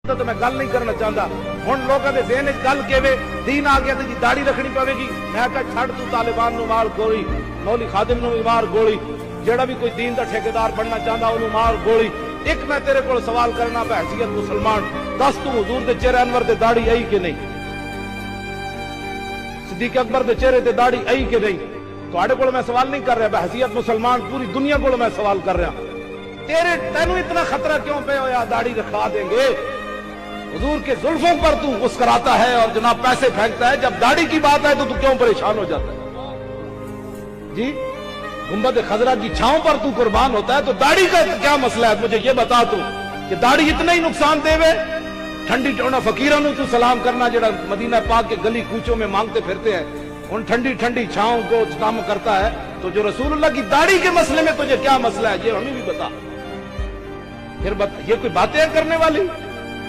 تو میں گل نہیں کرنا چاہتا ہوں لوگوں کے ذہن گل کیوے دین آ گیا تو جی داڑھی رکھنی پوے گی میں کہا چھڑ تو طالبان نو مار گولی مولی خادم نو بھی مار گولی جیڑا بھی کوئی دین دا ٹھیکیدار بننا چاہتا انہوں مار گولی ایک میں تیرے کو سوال کرنا پہ حیثیت مسلمان دس تو حضور دے چہرے انور دے داڑھی آئی کہ نہیں صدیق اکبر دے چہرے تے داڑھی آئی کہ نہیں تو کو میں سوال نہیں کر رہا بہ حیثیت مسلمان پوری دنیا کو میں سوال کر رہا تیرے تینوں اتنا خطرہ کیوں پہ ہو یا داڑھی رکھا دیں گے حضور کے زلفوں پر تو مسکراتا ہے اور جناب پیسے پھینکتا ہے جب داڑھی کی بات ہے تو کیوں پریشان ہو جاتا ہے جی گنبد خضرا کی چھاؤں پر تو قربان ہوتا ہے تو داڑھی کا کیا مسئلہ ہے مجھے یہ بتا تو کہ داڑھی اتنا ہی نقصان دے وے ٹھنڈی ٹونا فقیروں تو سلام کرنا جڑا مدینہ پاک کے گلی کوچوں میں مانگتے پھرتے ہیں ان ٹھنڈی ٹھنڈی چھاؤں کو کام کرتا ہے تو جو رسول اللہ کی داڑھی کے مسئلے میں تجھے کیا مسئلہ ہے یہ ہمیں بھی بتا پھر یہ کوئی باتیں کرنے والی